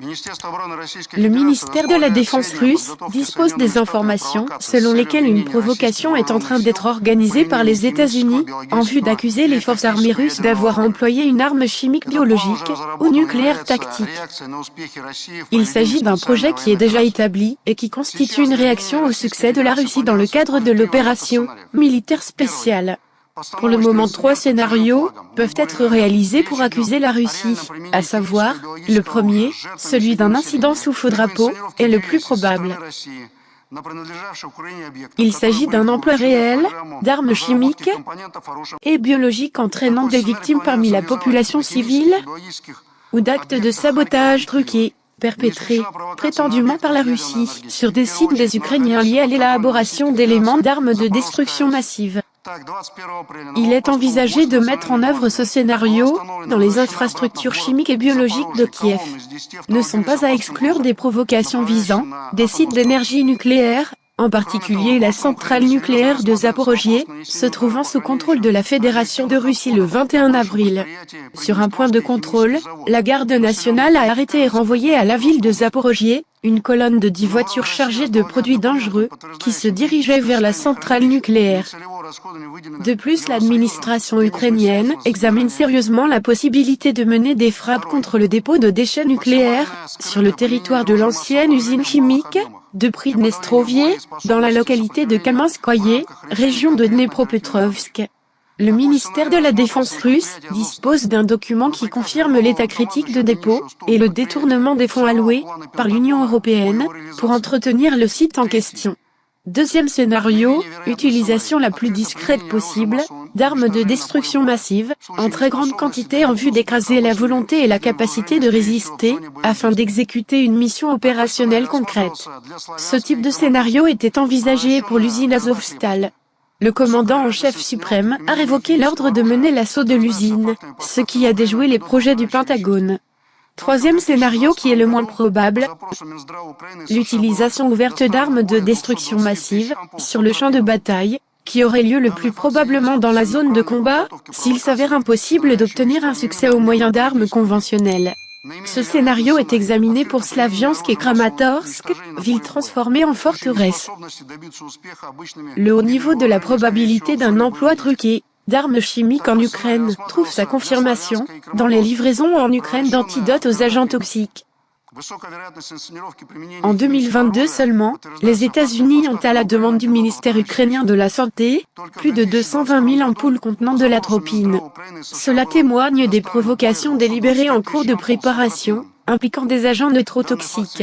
Le ministère de la Défense russe dispose des informations selon lesquelles une provocation est en train d'être organisée par les États-Unis en vue d'accuser les forces armées russes d'avoir employé une arme chimique, biologique ou nucléaire tactique. Il s'agit d'un projet qui est déjà établi et qui constitue une réaction au succès de la Russie dans le cadre de l'opération militaire spéciale. Pour le moment, 3 scénarios peuvent être réalisés pour accuser la Russie, à savoir, le premier, celui d'un incident sous faux drapeau, est le plus probable. Il s'agit d'un emploi réel d'armes chimiques et biologiques entraînant des victimes parmi la population civile ou d'actes de sabotage truqués, perpétrés, prétendument par la Russie, sur des sites des Ukrainiens liés à l'élaboration d'éléments d'armes de destruction massive. Il est envisagé de mettre en œuvre ce scénario dans les infrastructures chimiques et biologiques de Kiev. Ne sont pas à exclure des provocations visant des sites d'énergie nucléaire, en particulier la centrale nucléaire de Zaporojié, se trouvant sous contrôle de la Fédération de Russie le 21 avril. Sur un point de contrôle, la garde nationale a arrêté et renvoyé à la ville de Zaporojié une colonne de 10 voitures chargées de produits dangereux qui se dirigeaient vers la centrale nucléaire. De plus, l'administration ukrainienne examine sérieusement la possibilité de mener des frappes contre le dépôt de déchets nucléaires sur le territoire de l'ancienne usine chimique de Pridnestrovie, dans la localité de Kamenskoye, région de Dnepropetrovsk. Le ministère de la Défense russe dispose d'un document qui confirme l'état critique de dépôt et le détournement des fonds alloués par l'Union européenne pour entretenir le site en question. Deuxième scénario, utilisation la plus discrète possible d'armes de destruction massive, en très grande quantité en vue d'écraser la volonté et la capacité de résister, afin d'exécuter une mission opérationnelle concrète. Ce type de scénario était envisagé pour l'usine Azovstal. Le commandant en chef suprême a révoqué l'ordre de mener l'assaut de l'usine, ce qui a déjoué les projets du Pentagone. Troisième scénario qui est le moins probable, l'utilisation ouverte d'armes de destruction massive sur le champ de bataille, qui aurait lieu le plus probablement dans la zone de combat, s'il s'avère impossible d'obtenir un succès au moyen d'armes conventionnelles. Ce scénario est examiné pour Slaviansk et Kramatorsk, villes transformées en forteresses. Le haut niveau de la probabilité d'un emploi truqué d'armes chimiques en Ukraine trouve sa confirmation dans les livraisons en Ukraine d'antidotes aux agents toxiques. En 2022 seulement, les États-Unis ont, à la demande du ministère ukrainien de la Santé, plus de 220 000 ampoules contenant de l'atropine. Cela témoigne des provocations délibérées en cours de préparation, impliquant des agents neurotoxiques.